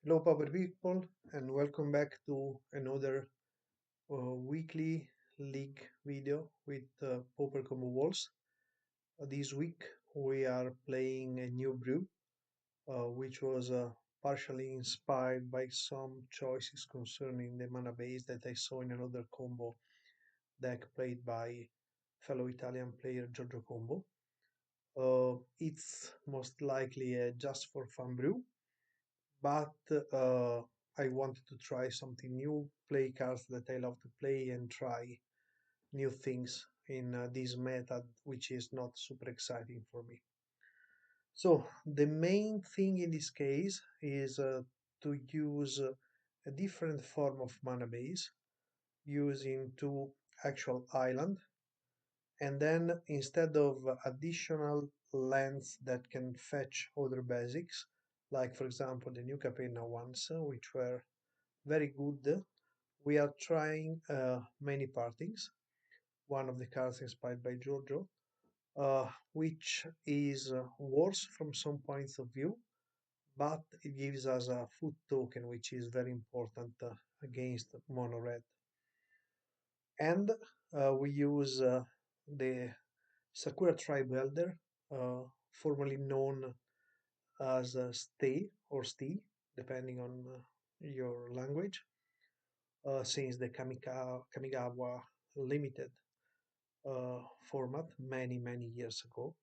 Hello, Pauper people, and welcome back to another weekly league video with Pauper Combo Walls. This week we are playing a new brew, which was partially inspired by some choices concerning the mana base that I saw in another combo deck played by fellow Italian player Giorgio Combo. It's most likely a just for fun brew, but I wanted to try something new, play cards that I love to play, and try new things in this method, which is not super exciting for me. So, the main thing in this case is to use a different form of mana base using two actual island, and then instead of additional lands that can fetch other basics, like for example the new Capenna ones, which were very good. We are trying many partings. One of the cards inspired by Giorgio, which is worse from some points of view, but it gives us a food token, which is very important against mono red. And we use the Sakura Tribe Elder, formerly known as S.T.E or S.T.E, depending on your language, since the Kamigawa Limited format many years ago.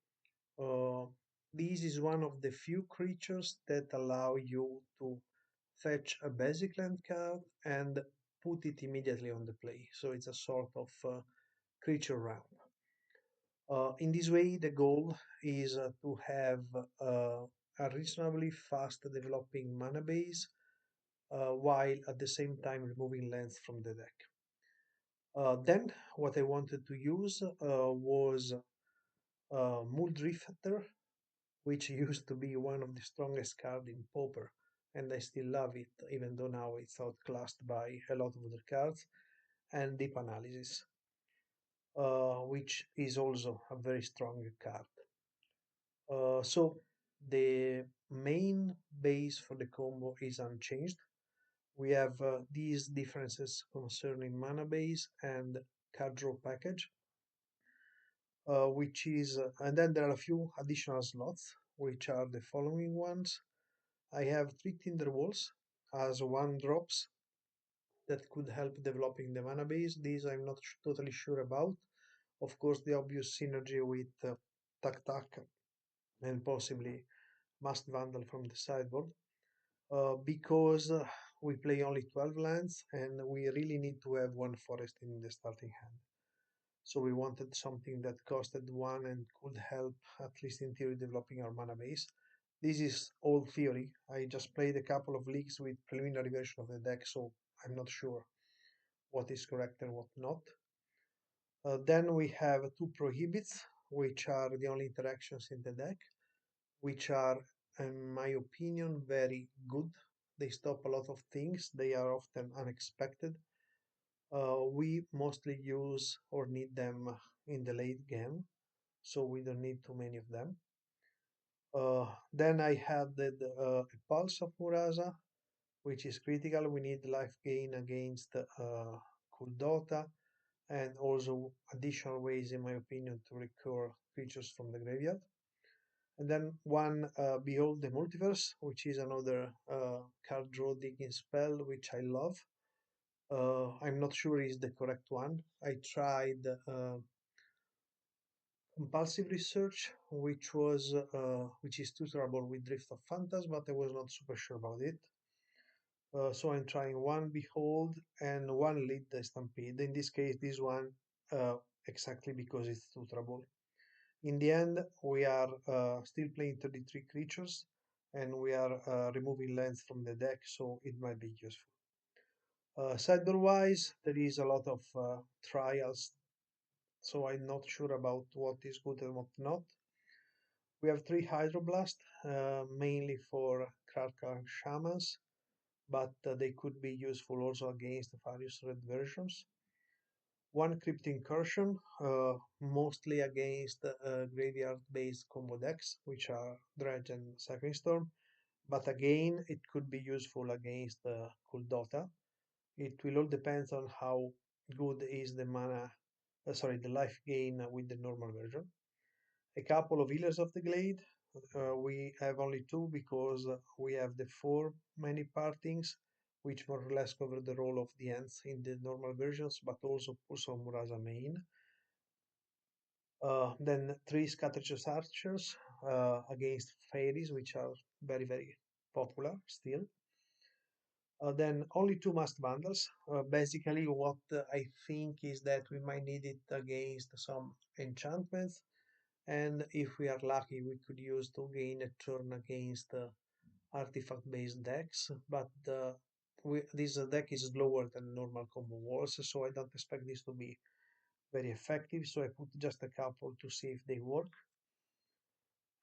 Uh, this is one of the few creatures that allow you to fetch a basic land card and put it immediately on the play. So it's a sort of creature round. In this way, the goal is to have a reasonably fast developing mana base while at the same time removing lands from the deck. Then what I wanted to use was Mulldrifter, which used to be one of the strongest cards in Pauper, and I still love it, even though now it's outclassed by a lot of other cards, and Deep Analysis, which is also a very strong card. So the main base for the combo is unchanged. We have these differences concerning mana base and card draw package, which is, and then there are a few additional slots, which are the following ones. I have three Tinder Walls as one drops that could help developing the mana base. These I'm not totally sure about. Of course, the obvious synergy with Tak Tak and possibly Must Vandal from the sideboard, because we play only 12 lands and we really need to have one forest in the starting hand. So we wanted something that costed one and could help, at least in theory, developing our mana base. This is all theory. I just played a couple of leagues with preliminary version of the deck, so I'm not sure what is correct and what not. Then we have two prohibits, which are the only interactions in the deck, which are, in my opinion, very good. They stop a lot of things. They are often unexpected. We mostly use or need them in the late game, so we don't need too many of them. Then I had a Pulse of Murasa, which is critical. We need life gain against Kuldotha, and also additional ways, in my opinion, to recur creatures from the graveyard. And then one Behold the Multiverse, which is another card draw digging spell, which I love. I'm not sure is the correct one. I tried Compulsive Research, which is tutorable with Drift of Phantasm, but I was not super sure about it. So I'm trying one Behold and one Lead the Stampede. In this case, this one exactly because it's tutorable. In the end, we are still playing 33 creatures and we are removing lands from the deck, so it might be useful. Sideboard-wise, there is a lot of trials, so I'm not sure about what is good and what not. We have three Hydroblast, mainly for Krarka Shamans, but they could be useful also against various red versions. One Crypt Incursion, mostly against graveyard-based combo decks, which are Dredge and Cycling Storm, But again, it could be useful against Kuldotha. It will all depend on how good is the the life gain with the normal version. A couple of healers of the glade. We have only two because we have the four many partings, which more or less cover the role of the ants in the normal versions, but also Pulsar Murasa main. Then three Scatterers Archers against Fairies, which are very, very popular still. Then only two Must Bundles. Basically, what I think is that we might need it against some enchantments, and if we are lucky, we could use to gain a turn against artifact-based decks. But this deck is slower than normal combo walls, so I don't expect this to be very effective. So I put just a couple to see if they work.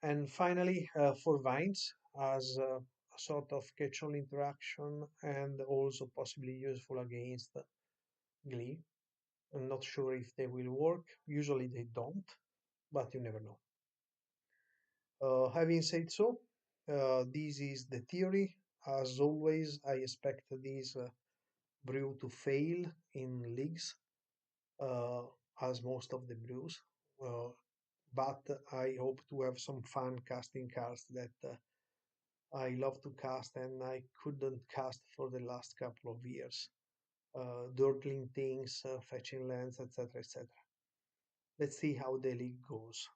And finally, for vines as a sort of catch-all interaction and also possibly useful against Glee. I'm not sure if they will work. Usually they don't, but you never know. Having said so, this is the theory. As always, I expect this brew to fail in leagues, uh, as most of the brews. Uh, but I hope to have some fun casting cards that I love to cast and I couldn't cast for the last couple of years. Dirtling things, fetching lands, etc. etc. Let's see how the league goes.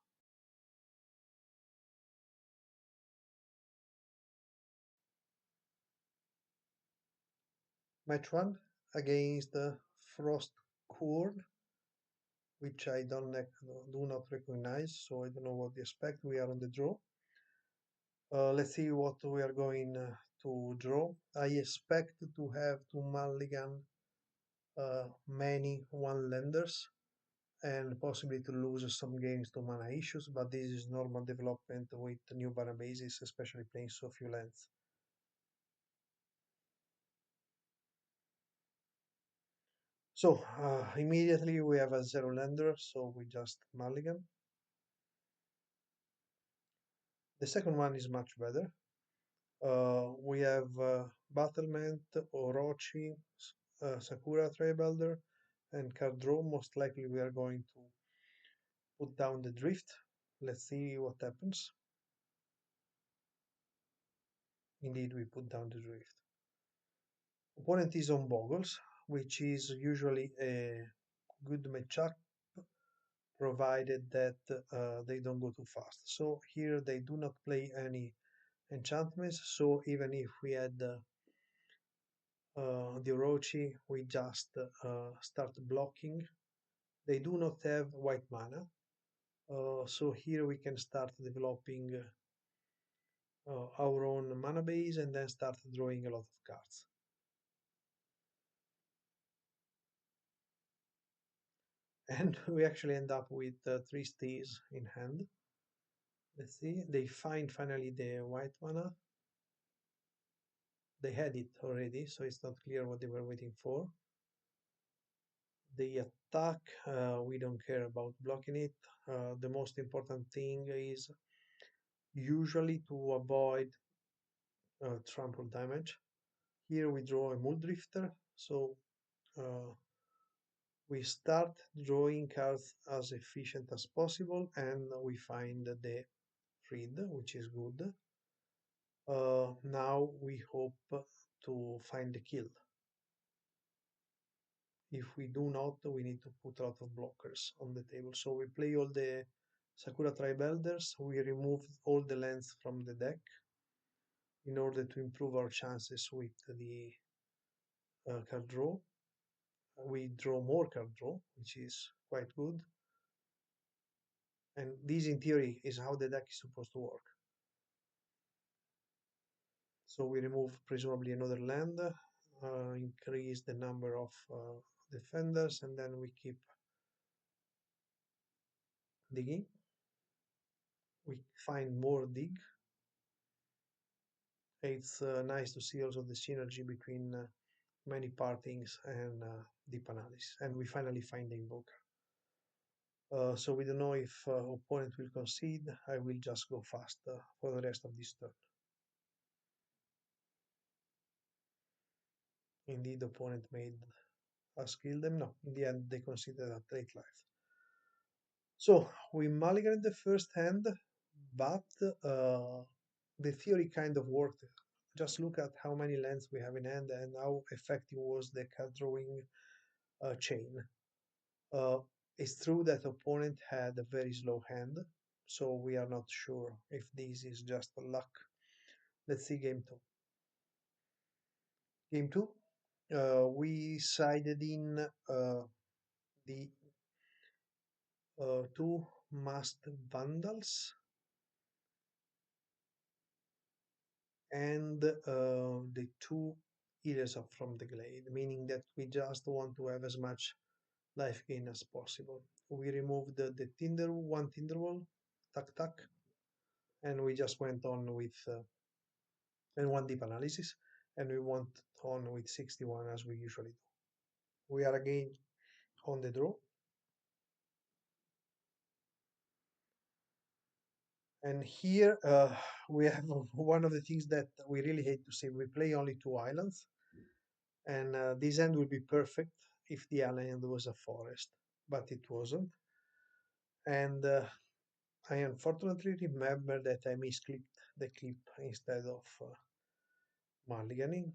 Match one against the Frost Cord, which I do not recognize, so I don't know what to expect. We are on the draw. Let's see what we are going to draw. I expect to have to mulligan many one-landers and possibly to lose some games to mana issues, but this is normal development with new mana bases, especially playing so few lands. So immediately we have a zero lander, so we just mulligan. The second one is much better. We have Battlement, Orochi, Sakura Trailbelder, and card draw. Most likely we are going to put down the drift. Let's see what happens. Indeed, we put down the drift. Opponent is on Boggles, which is usually a good matchup provided that they don't go too fast. So here they do not play any enchantments, so even if we had the Orochi, we just start blocking. They do not have white mana, so here we can start developing our own mana base and then start drawing a lot of cards. And we actually end up with three S.T.Es in hand. Let's see, they find finally the white mana. They had it already, so it's not clear what they were waiting for. The attack, we don't care about blocking it. The most important thing is usually to avoid trample damage. Here we draw a Mulldrifter, so uh, we start drawing cards as efficient as possible and we find the Freed, which is good. Now we hope to find the kill. If we do not, we need to put a lot of blockers on the table. So we play all the Sakura Tribe Elders, we remove all the lands from the deck in order to improve our chances with the card draw. We draw more card draw, which is quite good. And this, in theory, is how the deck is supposed to work. So we remove presumably another land, increase the number of defenders, and then we keep digging. We find more dig. It's nice to see also the synergy between many partings and deep analysis. And we finally find the invoker. So we don't know if opponent will concede. I will just go fast for the rest of this turn. Indeed, the opponent made us kill them. No, in the end, they considered a take life. So we mulligan the first hand, but the theory kind of worked. Just look at how many lands we have in hand and how effective was the card drawing chain. Uh, it's true that opponent had a very slow hand, so we are not sure if this is just luck. Let's see game two. Game two, we sided in the two masked vandals and the two healers up from the glade, meaning that we just want to have as much life gain as possible. We removed the tinder one tinder wall, tuck tuck, and we just went on with and one deep analysis, and we went on with 61 as we usually do. We are again on the draw, and here we have one of the things that we really hate to see. We play only two islands, and this end will be perfect if the island was a forest, but it wasn't. And I unfortunately remember that I misclicked the clip instead of mulliganing.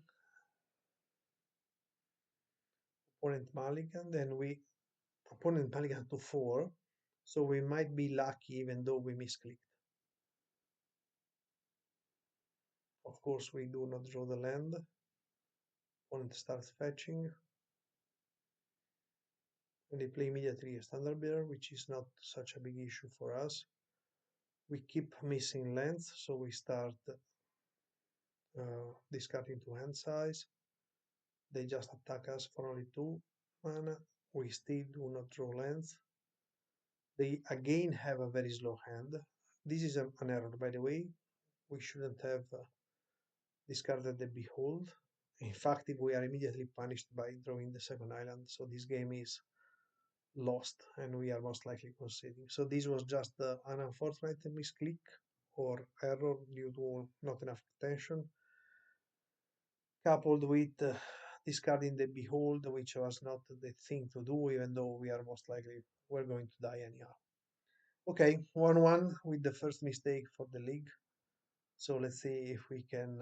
Opponent mulligan, then we opponent mulligan to 4, so we might be lucky even though we misclicked. Of course, we do not draw the land. Opponent starts fetching, and they play immediately a standard bearer, which is not such a big issue for us. We keep missing lands, so we start discarding to hand size. They just attack us for only 2 mana. We still do not draw lands. They again have a very slow hand. This is an error, by the way. We shouldn't have discarded the Behold. In fact, we are immediately punished by drawing the second island, so this game is lost and we are most likely conceding. So this was just an unfortunate misclick or error due to not enough attention, coupled with discarding the Behold, which was not the thing to do, even though we are most likely we're going to die anyhow. Okay, 1-1 with the first mistake for the league. So let's see if we can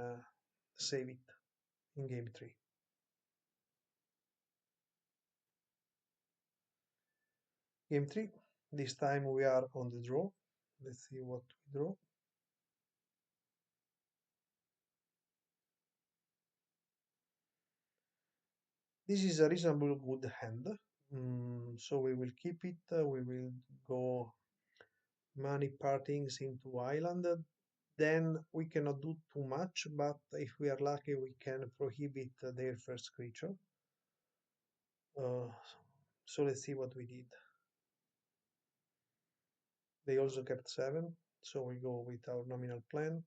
save it in game 3. Game 3, this time we are on the draw. Let's see what we draw. This is a reasonable good hand, so we will keep it. We will go money partings into island. Then we cannot do too much, but if we are lucky, we can prohibit their first creature. Uh, so let's see what we did. They also kept 7, so we go with our nominal plan.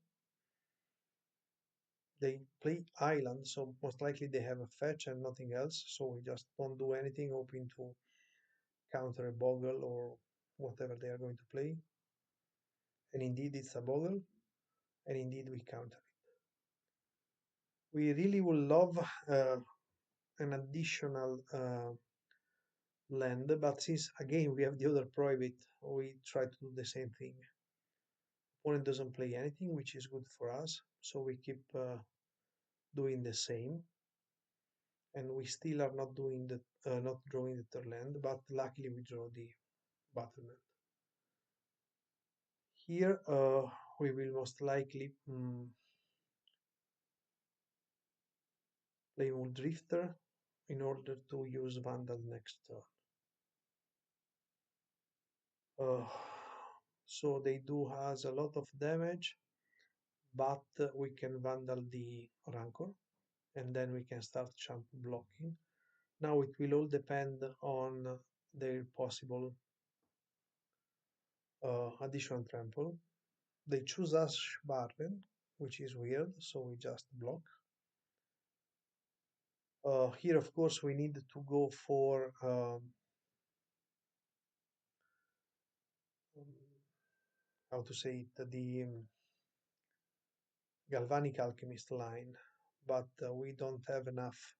They play island, so most likely they have a fetch and nothing else, so we just don't do anything, hoping to counter a boggle or whatever they are going to play. And indeed it's a boggle, and indeed we counter it. We really would love an additional land, but since again we have the other prohibit, we try to do the same thing. Opponent doesn't play anything, which is good for us, so we keep doing the same, and we still are not doing the not drawing the third land, but luckily we draw the battlement. Here we will most likely play Mulldrifter in order to use Vandal next turn. Uh, so they do has a lot of damage, but we can Vandal the Rancor, and then we can start champ blocking. Now it will all depend on their possible additional trample. They choose Ash Barren, which is weird, so we just block. Here, of course, we need to go for how to say it, the Galvanic Alchemist line, but we don't have enough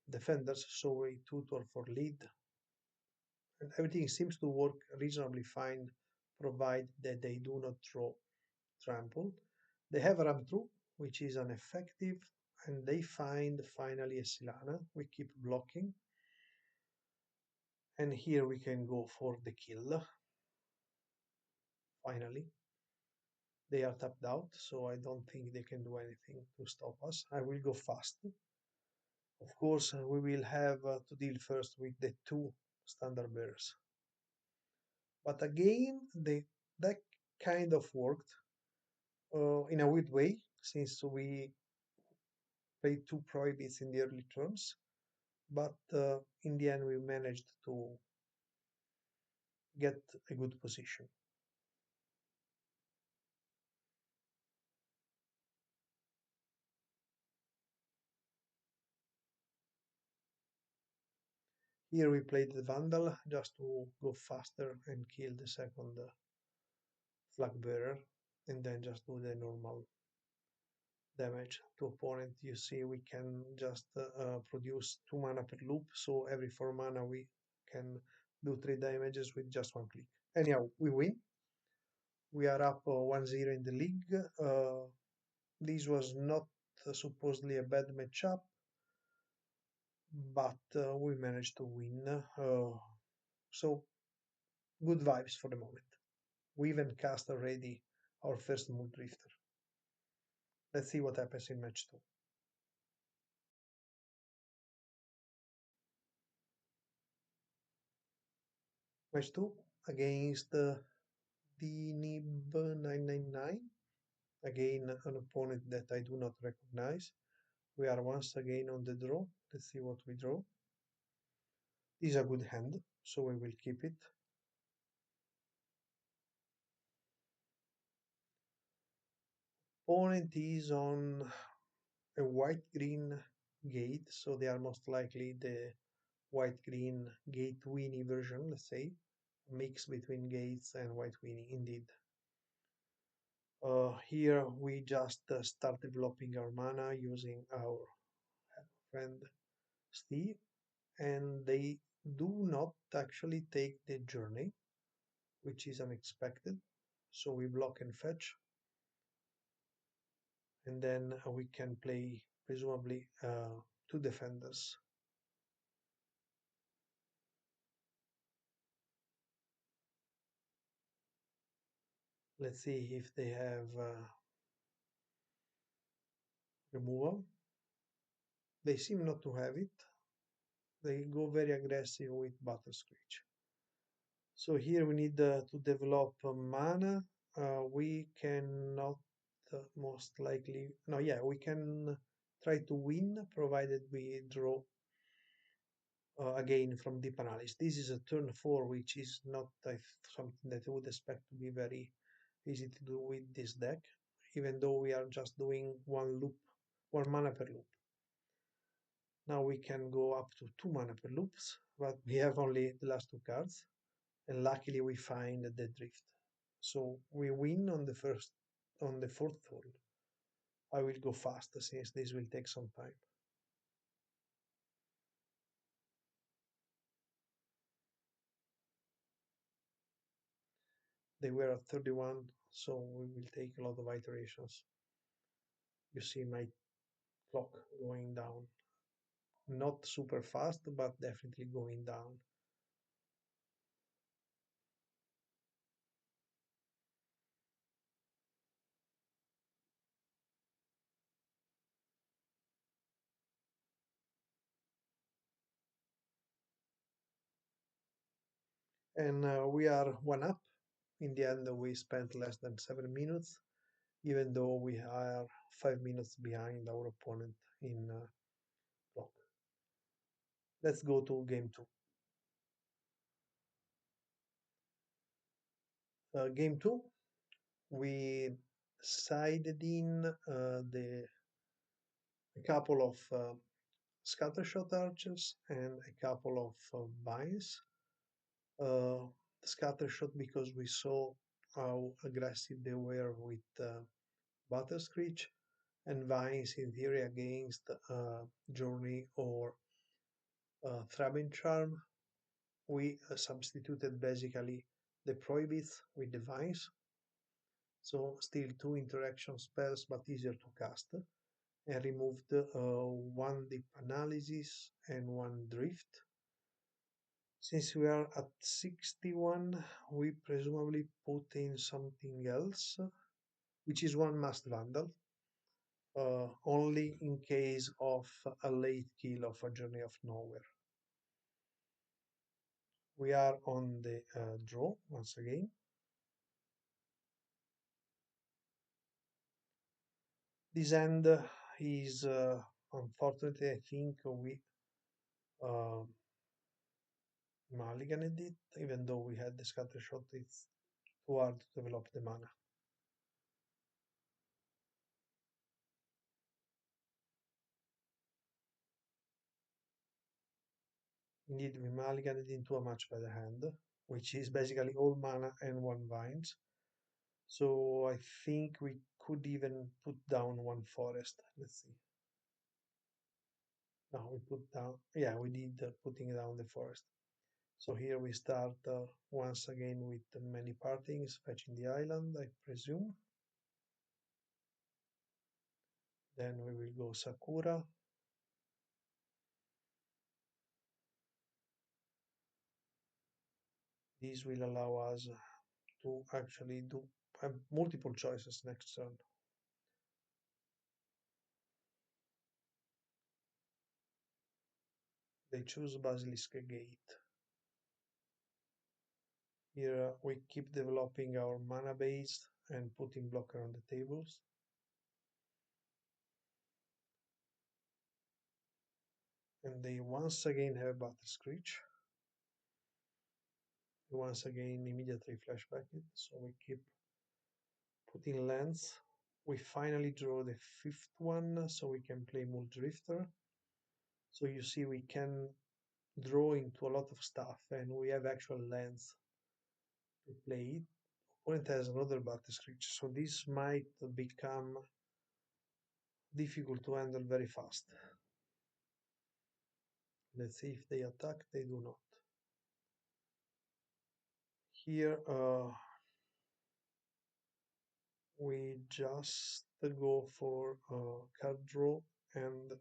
defenders, so a tutor for lead, and everything seems to work reasonably fine, provided that they do not draw trample. They have run through, which is ineffective, and they find finally a Silana. We keep blocking, and here we can go for the kill. Finally, they are tapped out, so I don't think they can do anything to stop us. I will go fast. Of course, we will have to deal first with the two standard bearers. But again, that kind of worked in a weird way, since we played two prohibits in the early turns. But in the end, we managed to get a good position. Here we played the Vandal just to go faster and kill the second flag bearer, and then just do the normal damage to opponent. You see, we can just produce 2 mana per loop, so every 4 mana we can do 3 damages with just one click. Anyhow, we win. We are up 1-0 in the league. This was not supposedly a bad matchup, but we managed to win. So good vibes for the moment. We even cast already our first Mulldrifter. Let's see what happens in match 2. Match 2 against the Nib 999. Again, an opponent that I do not recognize. We are once again on the draw. Let's see what we draw. This is a good hand, so we will keep it. Opponent is on a white-green gate, so they are most likely the white-green Gate Weenie version, let's say, a mix between Gates and White Weenie, indeed. Here we just start developing our mana using our friend S.T.E, and they do not actually take the journey, which is unexpected. So we block and fetch, and then we can play presumably two defenders. Let's see if they have removal. They seem not to have it. They go very aggressive with Battle Screech. So here we need to develop mana. We cannot most likely, no, yeah, we can try to win provided we draw again from deep analysis. This is a turn 4, which is not something that I would expect to be very easy to do with this deck, even though we are just doing one loop, 1 mana per loop. Now we can go up to 2 mana per loops, but we have only the last 2 cards, and luckily we find the drift. So we win on the fourth turn. I will go fast since this will take some time. They were at 31, so we will take a lot of iterations. You see my clock going down. Not super fast, but definitely going down. And we are 1 up. In the end, we spent less than 7 minutes, even though we are 5 minutes behind our opponent in clock. Let's go to game 2. Game 2, we sided in a couple of scattershot archers and a couple of vines. Scattershot because we saw how aggressive they were with Butter Screech, and vines in theory against journey or thrabbing charm. We substituted basically the prohibits with the vines, so still two interaction spells but easier to cast, and removed one deep analysis and one drift. Since we are at 61, we presumably put in something else, which is one must vandal, only in case of a late kill of a journey of nowhere. We are on the draw once again. This end is unfortunately, I think we uh, mulliganed it, even though we had the scatter shot. It's too hard to develop the mana. Indeed, we mulliganed into a much better hand, which is basically all mana and one vines. So I think we could even put down one forest. Let's see. No, we put down, yeah, we did putting down the forest. So here we start once again with many partings, fetching the island, I presume. Then we will go Sakura. This will allow us to actually do multiple choices next turn. They choose Basilisk Gate. Here we keep developing our mana base and putting blocker on the tables. And they once again have Battle Screech. Once again immediately flashback it, so we keep putting lands. We finally draw the fifth one, so we can play Mulldrifter. So you see we can draw into a lot of stuff, and we have actual lands to play it. Opponent has another Battle Screech, so this might become difficult to handle very fast. Let's see if they attack, they do not. Here we just go for card draw and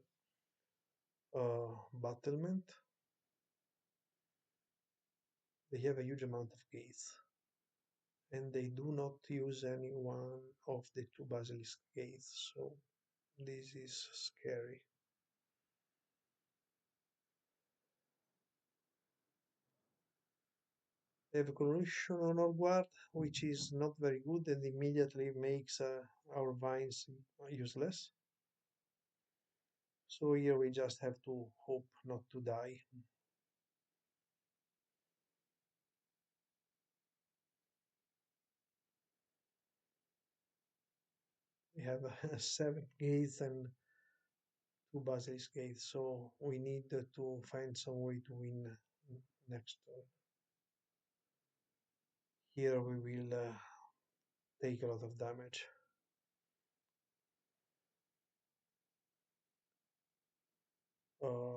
battlement. They have a huge amount of gates, and they do not use any one of the two basilisk gates, so this is scary. They have a correlation on our guard, which is not very good and immediately makes our vines useless. So here we just have to hope not to die. We have 7 gates and 2 basilisk gates, so we need to find some way to win next turn. Here we will take a lot of damage.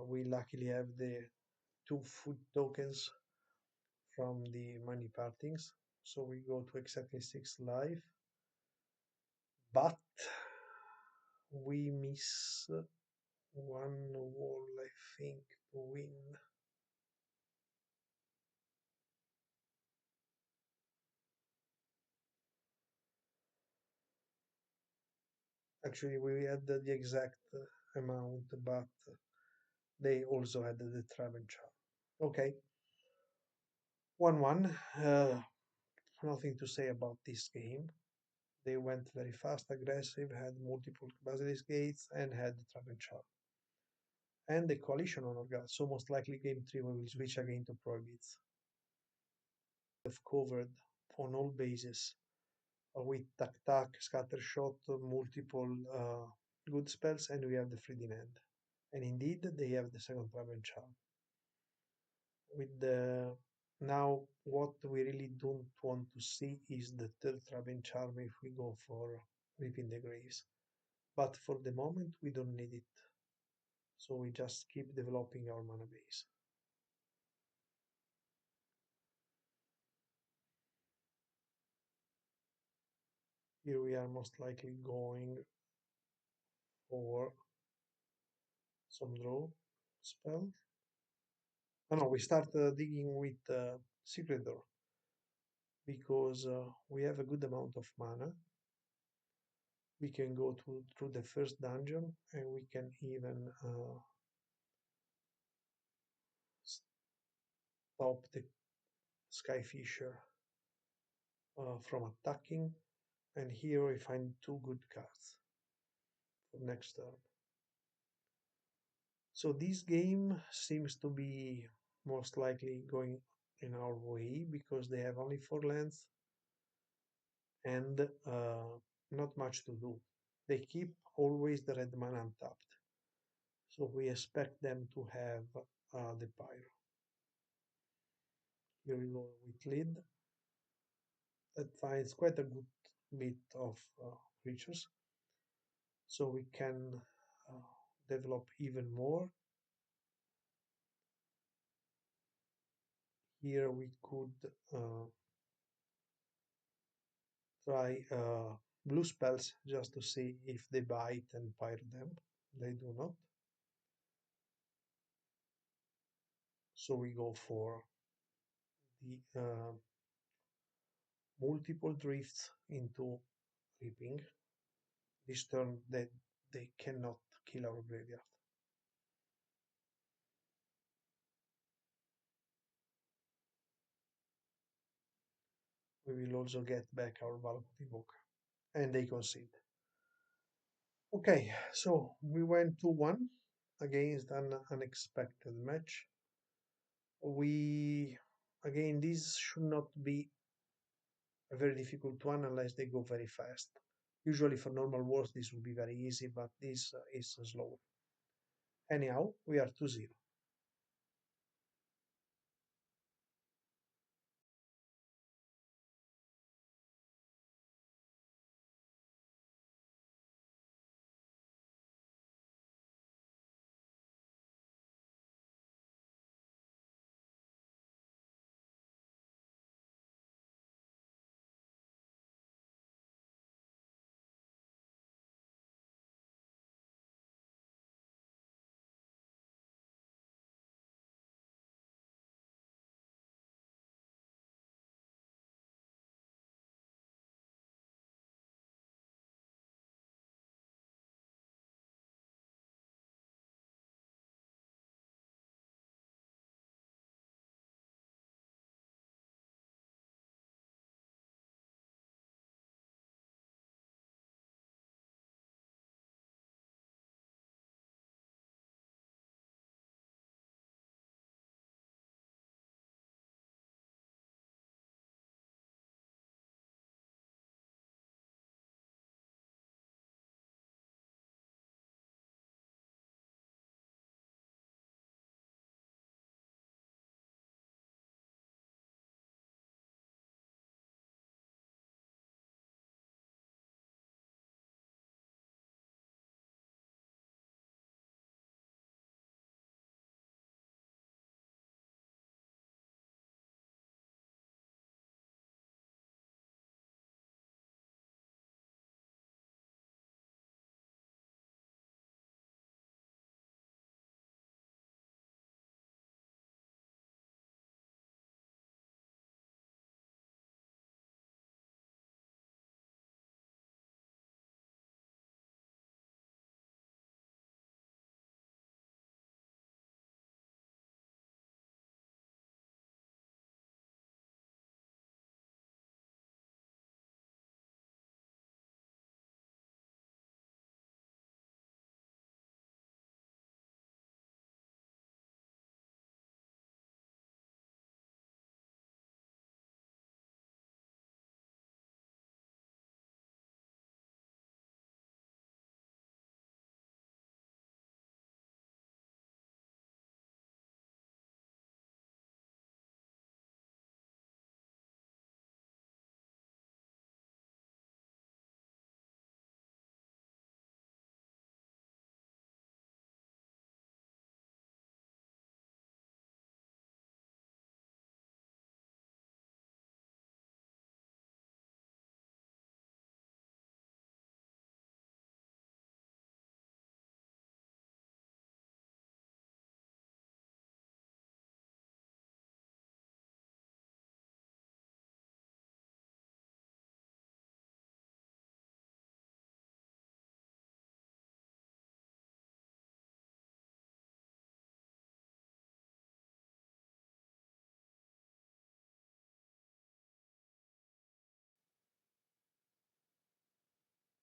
We luckily have the 2 food tokens from the money partings, so we go to exactly 6 life, but we miss one wall, I think, to win. Actually, we had the exact amount, but they also had the trap and charm. Okay, 1-1. Nothing to say about this game. They went very fast, aggressive, had multiple basilisk gates, and had the trap and charm. And the coalition on Orga, so most likely game 3 we will switch again to prohibits. Have covered on all bases with tac tac, scatter shot, multiple good spells, and we have the Freeding End. And indeed, they have the second trap and charm. With the now, what we really don't want to see is the third trap and charm if we go for Reaping the Graves. but for the moment we don't need it. So we just keep developing our mana base. Here we are most likely going for some draw spell. Oh no, we start digging with Secret Door because we have a good amount of mana. We can go through the first dungeon and we can even stop the Skyfisher from attacking. And here we find two good cards for next turn. So this game seems to be most likely going in our way because they have only 4 lands and not much to do. They keep always the red mana untapped. So we expect them to have the Pyro. Here we go with lead. That finds quite a good bit of creatures. So we can develop even more. Here we could try blue spells just to see if they bite and pyre them. They do not. So we go for the multiple drifts into reaping. This turn that they cannot kill our graveyard. We will also get back our Valkyrie Evoker. And they concede. Okay, so we went 2-1 against an unexpected match. We again this should not be a very difficult one unless they go very fast. Usually for normal wars this would be very easy, but this is slow. Anyhow, we are 2-0.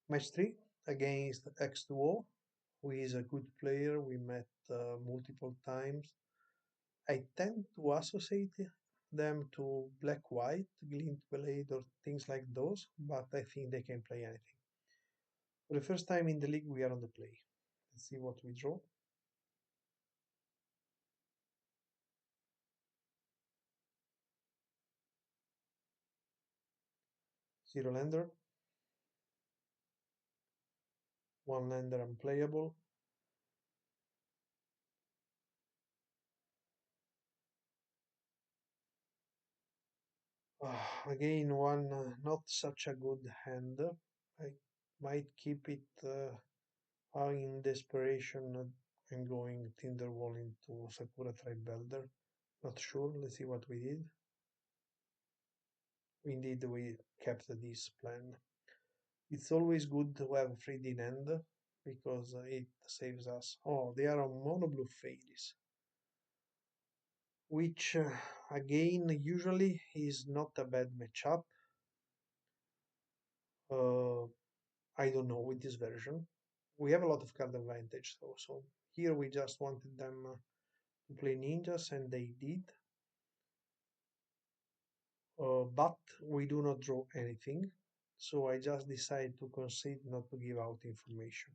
Match 3 against X2O, who is a good player. We met multiple times. I tend to associate them to Black White, Glint Blade, or things like those, but I think they can play anything. For the first time in the league, we are on the play. Let's see what we draw. Zero lander, one lander unplayable. Again, one not such a good hand. I might keep it in desperation and going Tinderwall into Sakura Tribe Builder. Not sure. Let's see what we did. Indeed, we kept this plan. It's always good to have 3D NAND because it saves us. Oh, they are on MonoU Faeries, which again usually is not a bad matchup. Uh, I don't know with this version. We have a lot of card advantage though, so here we just wanted them to play ninjas and they did. But we do not draw anything, so I just decided to concede not to give out information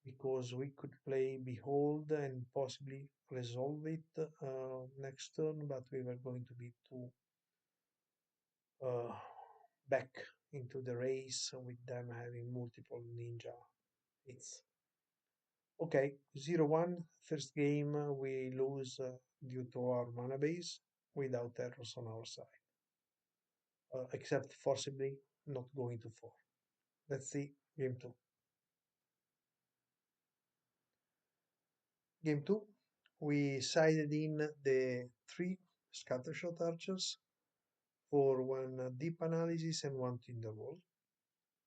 because we could play Behold and possibly resolve it next turn, but we were going to be too uh, back into the race with them having multiple ninja hits. Okay, 0-1, first game we lose due to our mana base without errors on our side, except forcibly not going to 4. Let's see game 2. Game 2, we sided in the 3 scattershot archers for one deep analysis and one Tinderwall.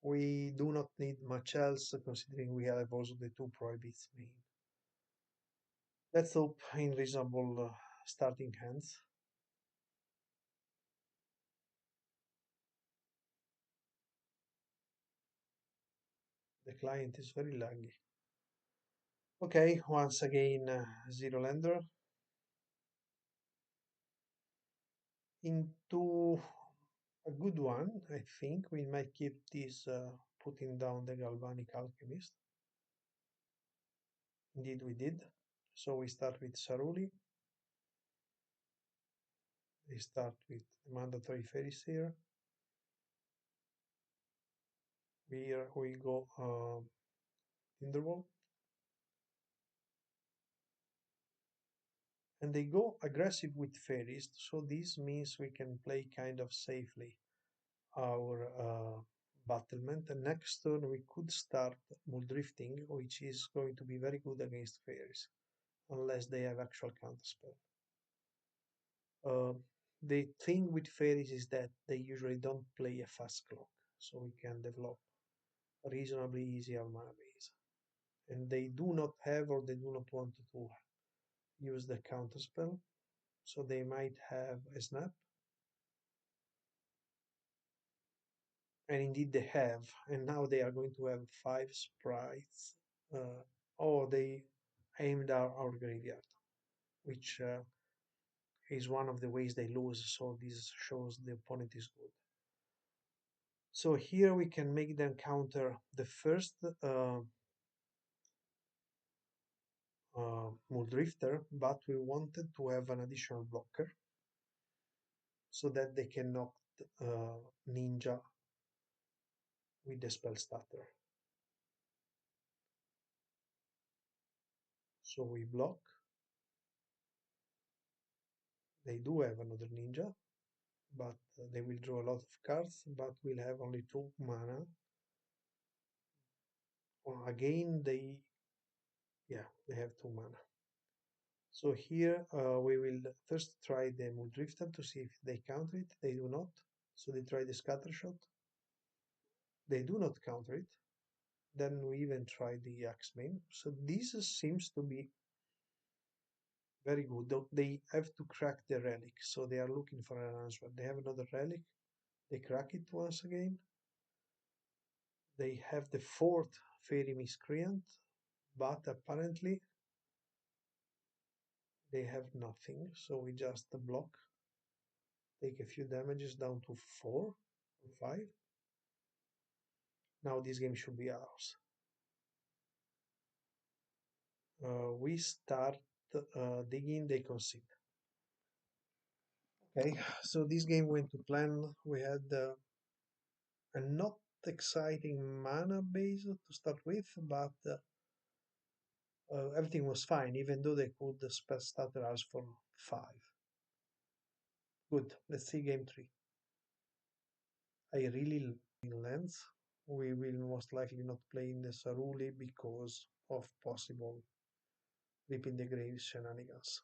We do not need much else considering we have also the 2 prohibits main. Let's hope in reasonable starting hands. The client is very laggy. Okay, once again, zero lander into a good one. I think we might keep this putting down the Galvanic Alchemist. Indeed, we did. So we start with Saruli. We start with the mandatory fairies here. Here we go Tinderwall. And they go aggressive with fairies, so this means we can play kind of safely our battlement. And next turn we could start Mulldrifting, which is going to be very good against fairies, unless they have actual counterspell. Uh, the thing with fairies is that they usually don't play a fast clock, so we can develop a reasonably easy mana base. And they do not have or they do not want to use the counterspell, so they might have a snap. And indeed they have, and now they are going to have 5 sprites. Oh, they aimed our graveyard, which is one of the ways they lose, so this shows the opponent is good. So here we can make them counter the first Mulldrifter, but we wanted to have an additional blocker so that they can knock Ninja with the spell stutter. So we block. They do have another Ninja, but they will draw a lot of cards, but will have only 2 mana. Again, they have 2 mana. So here we will first try the Mulldrifter to see if they counter it. They do not. So they try the Scattershot. They do not counter it. Then we even try the Axebane. So this seems to be very good. Though they have to crack the relic, so they are looking for an answer. They have another relic. They crack it once again. They have the fourth fairy miscreant, but apparently they have nothing, so we just block, take a few damages down to 4 or 5. Now this game should be ours. We start digging, they concede. Okay, so this game went to plan. We had a not exciting mana base to start with, but everything was fine, even though they could spell starter us for 5. Good, let's see game 3. I really like lands. We will most likely not play in the Saruli because of possible Reaping the Grave shenanigans.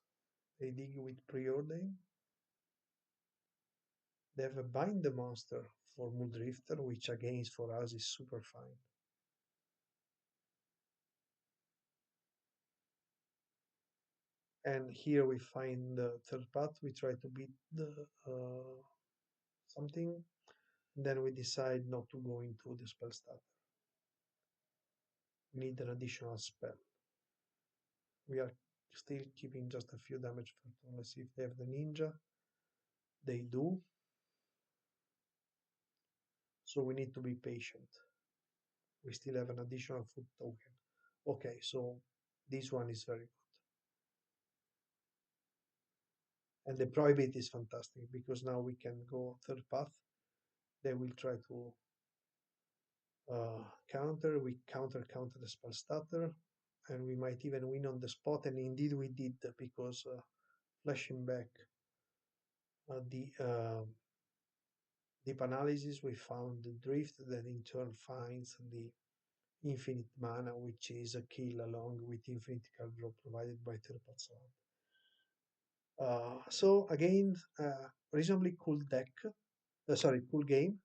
They dig with Preordain. They have a Bind the Monster for Mulldrifter, which against for us is super fine. And here we find the third path. We try to beat the something. Then we decide not to go into the spell starter. We need an additional spell. We are still keeping just a few damage for turn. Let's see if they have the ninja. They do. So we need to be patient. We still have an additional food token. Okay, so this one is very good. And the probability is fantastic because now we can go third path. They will try to counter. We counter the spell starter, and we might even win on the spot. And indeed we did because flashing back the deep analysis, we found the drift that in turn finds the infinite mana, which is a kill along with infinite card draw provided by third path. So again, reasonably cool deck, cool game,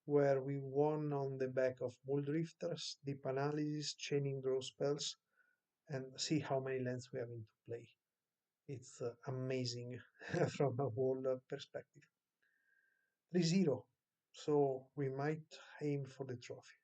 where we won on the back of Mulldrifters, deep analysis, chaining draw spells, and see how many lands we have into play. It's amazing from a whole perspective. 3-0, so we might aim for the trophy.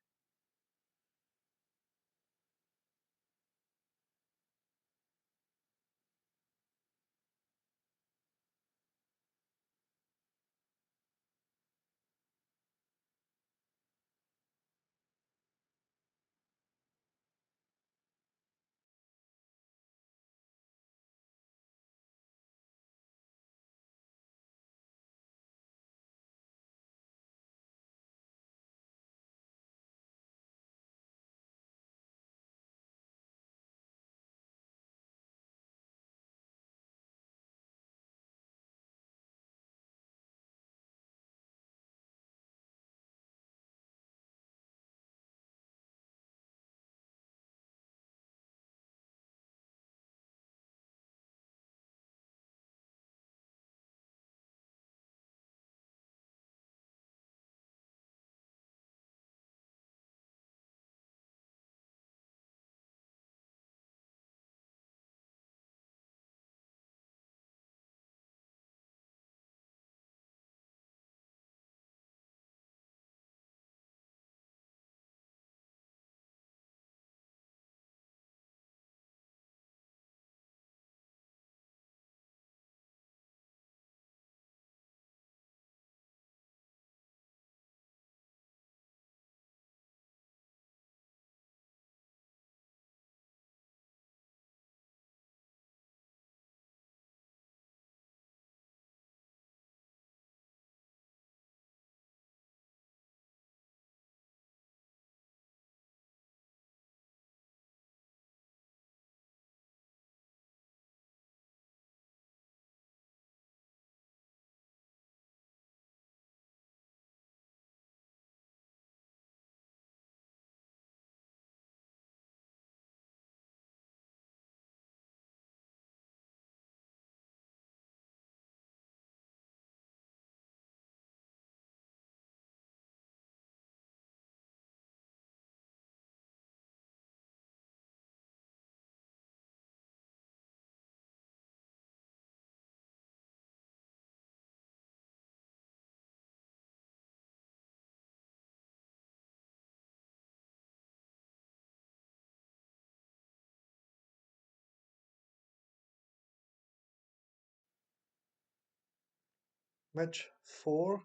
Match 4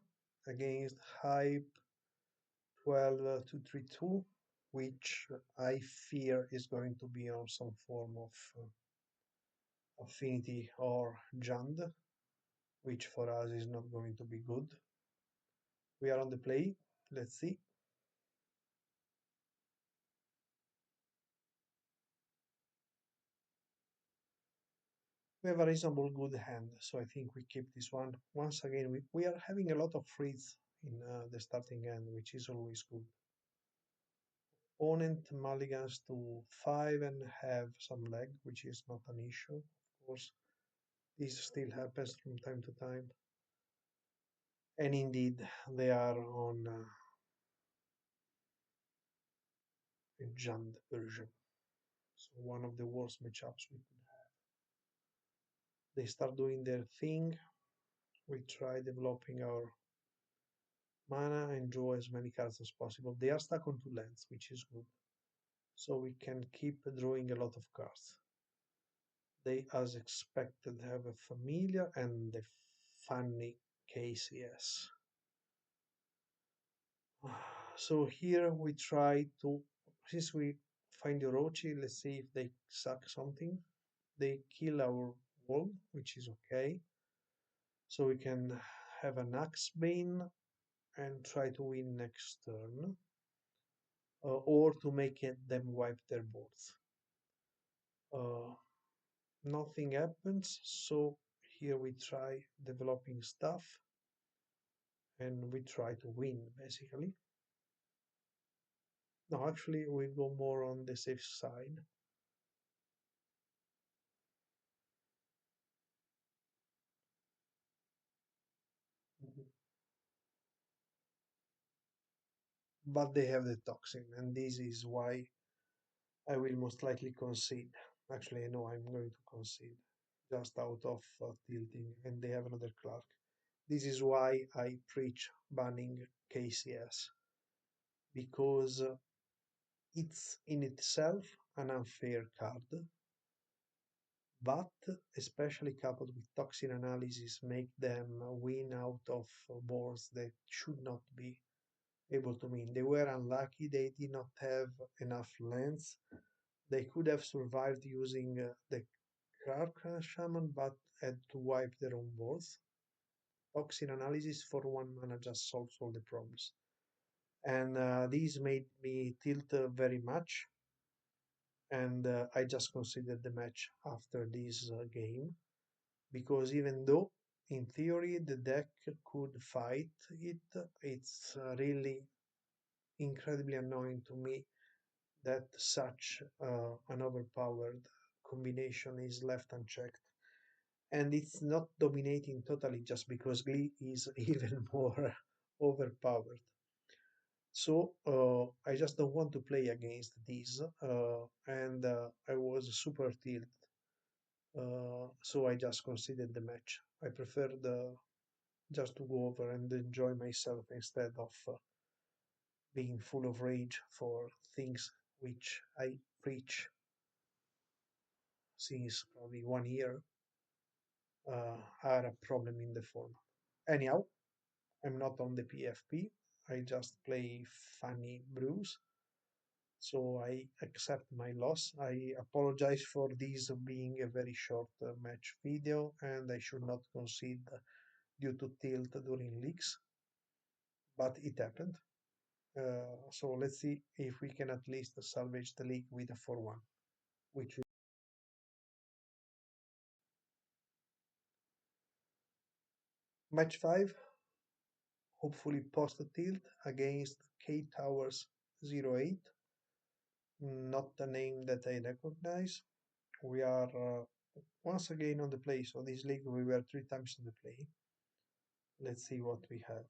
against Hype 12-232, which I fear is going to be on some form of affinity or Jund, which for us is not going to be good. We are on the play. Let's see. We have a reasonable good hand, so I think we keep this one. Once again, we are having a lot of frees in the starting hand, which is always good. Opponent mulligans to 5 and have some leg, which is not an issue, of course. This still happens from time to time. And indeed, they are on a Jund version. So one of the worst matchups we could have. They start doing their thing. We try developing our mana and draw as many cards as possible. They are stuck on 2 lands, which is good. So we can keep drawing a lot of cards. They, as expected, have a familiar and a funny KCS. So here we try to, since we find the Orochi, let's see if they suck something. They kill our wall, which is okay. So we can have an Axebane and try to win next turn, or to make them wipe their boards. Uh, Nothing happens, so here we try developing stuff and we try to win basically. No, actually we go more on the safe side. Mhm. But they have the toxin, and this is why I will most likely concede. Actually, I know I'm going to concede just out of tilting, and they have another Clark. This is why I preach banning KCS, because it's in itself an unfair card, but especially coupled with toxin analysis, make them win out of boards that should not be able to win. They were unlucky, they did not have enough lands. They could have survived using the Krark Shaman, but had to wipe their own boards. Toxin analysis for 1 mana just solves all the problems. And this made me tilt very much. And I just considered the match after this game, because even though in theory the deck could fight it, it's really incredibly annoying to me that such an overpowered combination is left unchecked. And it's not dominating totally just because Glee is even more overpowered. So I just don't want to play against these, and I was super tilt. So I just considered the match. I preferred just to go over and enjoy myself instead of being full of rage for things which I preach since probably 1 year are a problem in the format. Anyhow, I'm not on the PFP. I just play funny brews. So I accept my loss. I apologize for this being a very short match video, and I should not concede due to tilt during leaks, but it happened. So let's see if we can at least salvage the league with a 4-1, which match 5, hopefully post tilt against K Towers 08, not a name that I recognize. We are once again on the play, so this league we were 3 times on the play. Let's see what we have.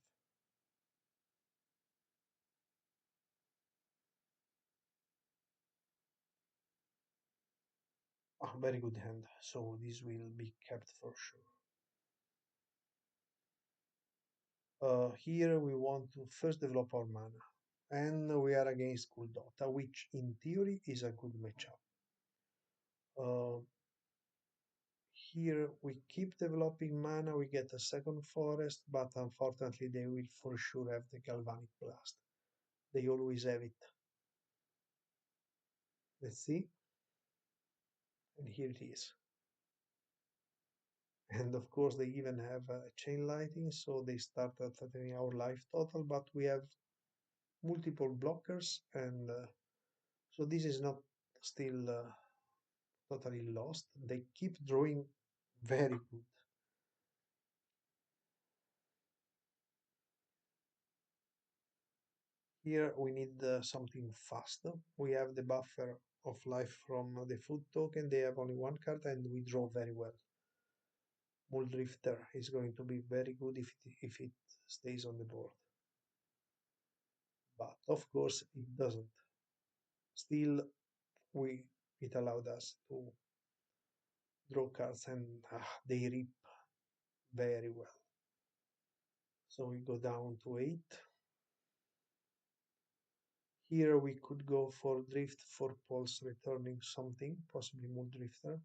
Ah, very good hand, so this will be kept for sure. Here we want to first develop our mana, and we are against Kuldotha, which in theory is a good matchup. Uh, Here we keep developing mana, we get a second forest, but unfortunately they will for sure have the Galvanic Blast. They always have it. Let's see. And here it is. And of course they even have chain lighting, so they start at 30 our life total, but we have multiple blockers, and so this is not still totally lost. They keep drawing very good. Here we need something faster. We have the buffer of life from the food token. They have only one card and we draw very well. Mulldrifter is going to be very good if it stays on the board. But of course it doesn't. Still, we it allowed us to draw cards and they rip very well. So we go down to 8. Here we could go for drift for pulse returning something, possibly Mulldrifter.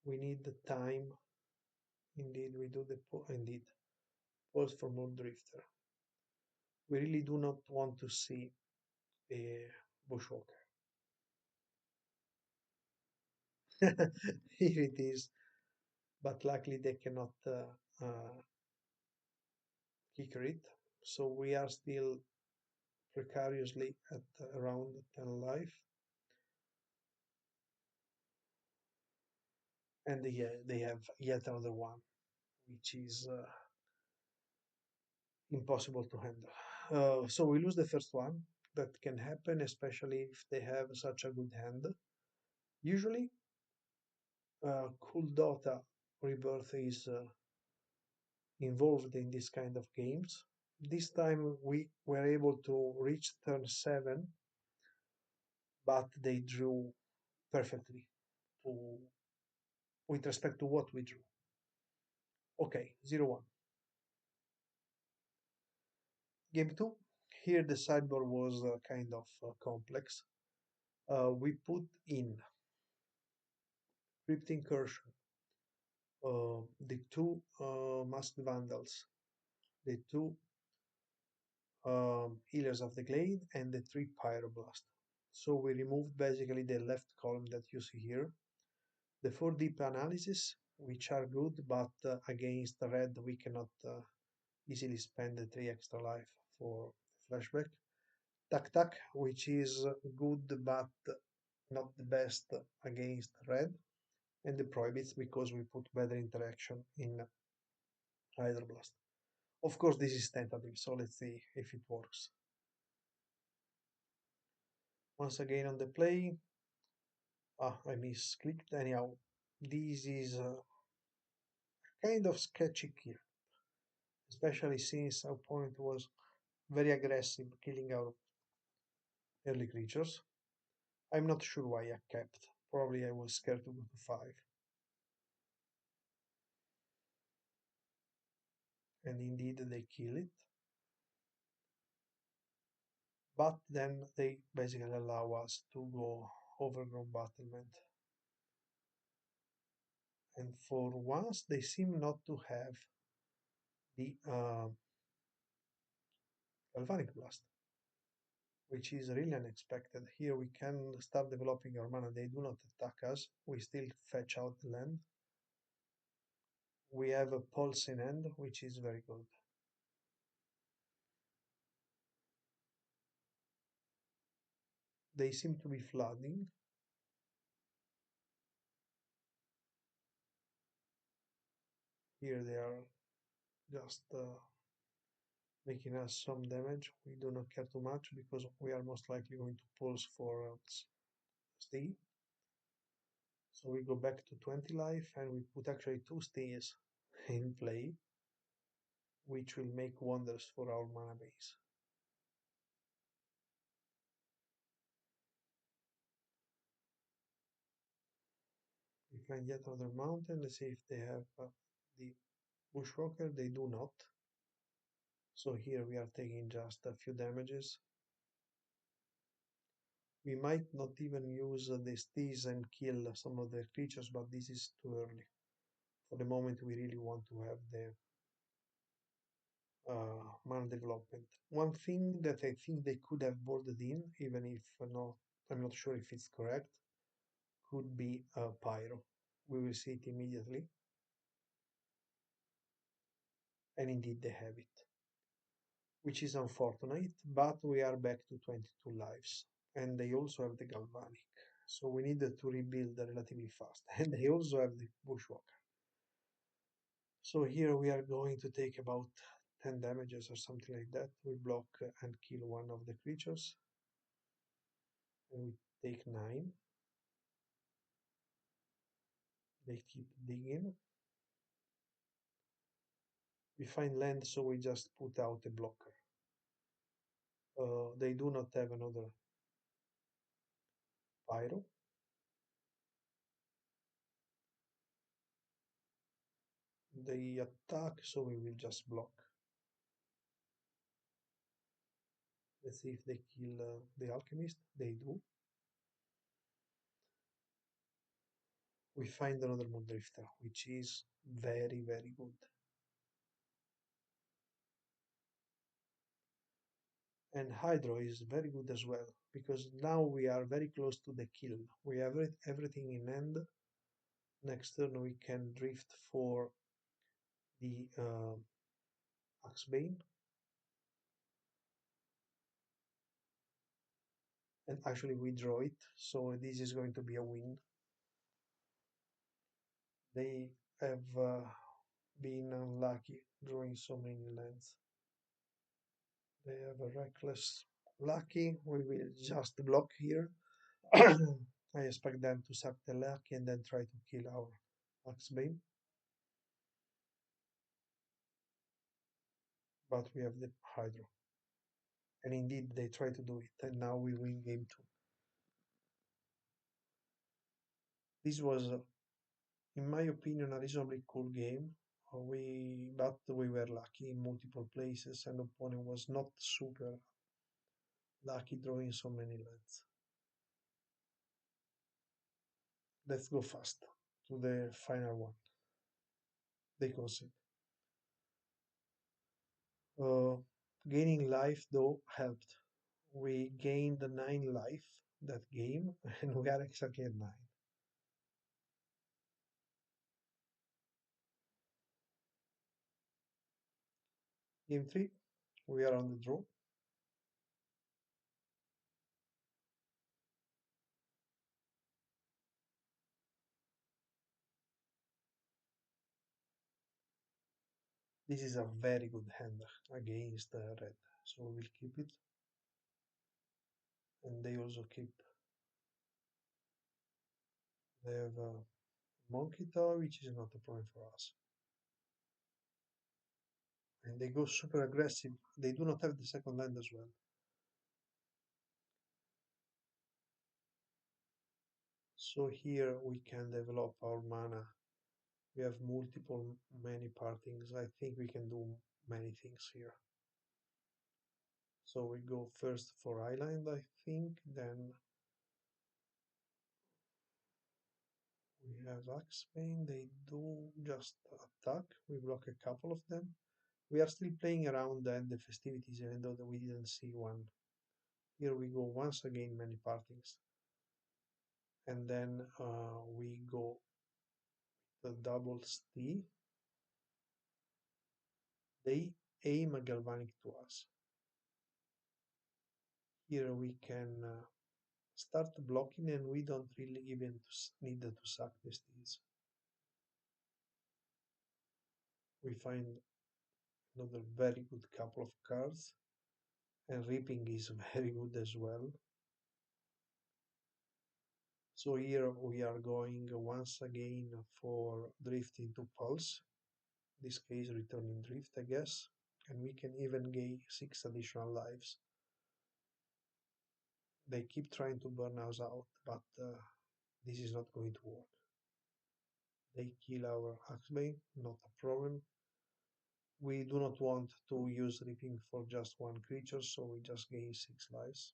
We need the time. Indeed, we do the indeed pulse for Mulldrifter. We really do not want to see a bushwalker. Here it is, but luckily they cannot kicker it. So we are still precariously at around 10 life. And they have yet another one, which is impossible to handle. So we lose the first one. That can happen, especially if they have such a good hand. Usually, Kuldotha Rebirth is involved in this kind of games. This time we were able to reach turn 7, but they drew perfectly to, with respect to what we drew. Okay, 0-1. Game 2. Here the sideboard was kind of complex. We put in Crypt Incursion, the two Masked Vandals, the two Healers of the Glade, and the three Pyroblast. So we removed basically the left column that you see here. The 4 deep analysis, which are good, but against red we cannot easily spend the 3 extra life for flashback. Tac Tac, which is good but not the best against red. And the Prohibits because we put better interaction in Hydroblast. Of course this is tentative, so let's see if it works. Once again on the play, I misclicked anyhow. This is kind of sketchy kill, especially since our opponent was very aggressive, killing our early creatures. I'm not sure why I kept. Probably I was scared to go to 5. And indeed they kill it. But then they basically allow us to go Overgrown Battlement. And for once they seem not to have the Galvanic Blast, which is really unexpected. Here we can start developing our mana. They do not attack us. We still fetch out the land. We have a Pulse in hand, which is very good. They seem to be flooding. Here they are just making us some damage. We do not care too much because we are most likely going to pulse for S.T.E. So we go back to 20 life and we put actually 2 S.T.Es in play, which will make wonders for our mana base. We find yet another mountain. Let's see if they have the Bushwalker. They do not. So here we are taking just a few damages. We might not even use the S.T.Es and kill some of the creatures, but this is too early. For the moment, we really want to have the mana development. One thing that I think they could have boarded in, even if not, I'm not sure if it's correct, could be Pyro. We will see it immediately, and indeed they have it, which is unfortunate, but we are back to 22 lives, and they also have the Galvanic, so we needed to rebuild relatively fast, and they also have the Bushwalker. So here we are going to take about 10 damages or something like that. We block and kill one of the creatures, and we take 9. They keep digging. We find land, so we just put out a blocker. They do not have another pyro. They attack, so we will just block. Let's see if they kill the alchemist. They do. We find another Mulldrifter, which is very, very good. And Hydro is very good as well, because now we are very close to the kill. We have everything in hand. Next turn we can drift for the Axebane. And actually we draw it, so this is going to be a win. They have been unlucky drawing so many lands. They have a reckless lucky. We will just block here. I expect them to sack the lucky and then try to kill our Axebane. But we have the Hydro. And indeed they try to do it, and now we win game 2. This was, in my opinion, a reasonably cool game. But we were lucky in multiple places, and opponent was not super lucky drawing so many lands. Let's go fast to the final one. They concede. Uh, Gaining life though helped. We gained 9 life that game, and we are exactly at 9. Game 3, we are on the draw. This is a very good hand against red, so we will keep it. And they also keep. They have a monkey tower, which is not a problem for us. And they go super aggressive. They do not have the second land as well. So here we can develop our mana. We have many partings. I think we can do many things here. So we go first for island, I think, then we have Axebane. They do just attack. We block a couple of them. We are still playing around the festivities, even though we didn't see one. Here we go once again, many partings. And then we go the double S.T.E. They aim a galvanic to us. Here we can start blocking, and we don't really even need to sack the S.T.Es. We find another very good couple of cards, and Reaping is very good as well. So here we are going once again for Drift into Pulse, in this case returning Drift, I guess, and we can even gain 6 additional lives. They keep trying to burn us out, but this is not going to work. They kill our Axebane, not a problem. We do not want to use Reaping for just one creature, so we just gain 6 lives.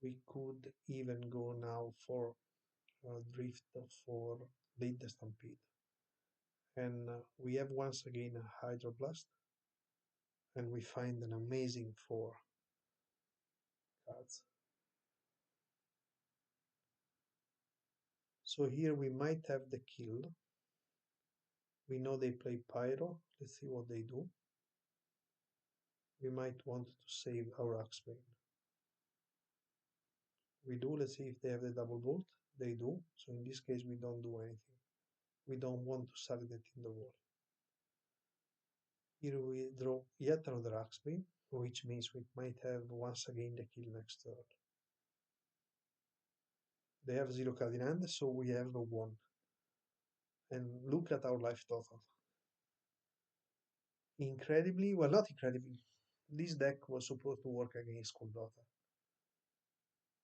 We could even go now for drift for lead the stampede. And we have once again a hydroblast, and we find an amazing four cards. So here we might have the kill. We know they play Pyro. Let's see what they do. We might want to save our Axebane. We do. Let's see if they have the double bolt. They do. So in this case, we don't do anything. We don't want to suck that in the wall. Here we draw yet another Axebane, which means we might have once again the kill next turn. They have 0 card in hand, so we have a 1. And look at our life total. Incredibly, well, not incredibly, this deck was supposed to work against Kuldotha.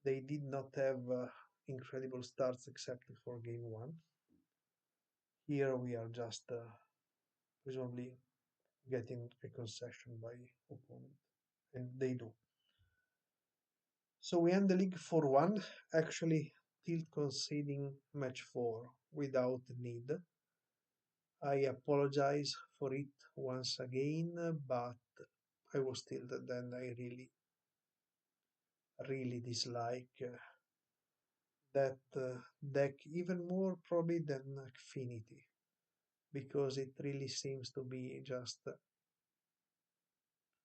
They did not have incredible starts except for game 1. Here we are just presumably getting a concession by opponent, and they do. So we end the league 4-1, actually tilt conceding match 4 without need. I apologize for it once again, but I was tilted and I really dislike that deck even more probably than Affinity, because it really seems to be just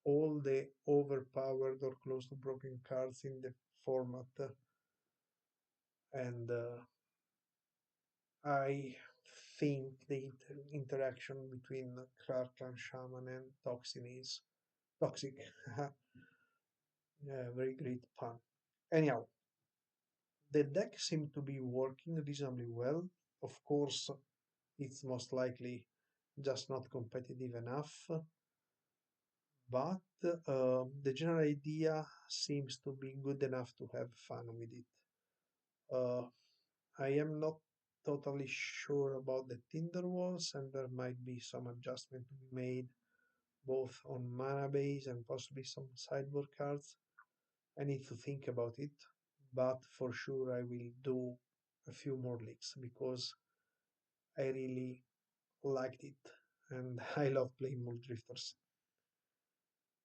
all the overpowered or close to broken cards in the format, and I think the interaction between Krarklan Shaman and Toxin is toxic. Yeah, very great pun. Anyhow, the deck seemed to be working reasonably well. Of course, it's most likely just not competitive enough, but the general idea seems to be good enough to have fun with it. Uh, I am not totally sure about the Tinder walls, and there might be some adjustment to be made both on mana base and possibly some sideboard cards. I need to think about it, but for sure I will do a few more leaks because I really liked it and I love playing Mulldrifters.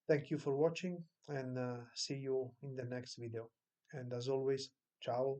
Thank you for watching and see you in the next video. And as always, ciao.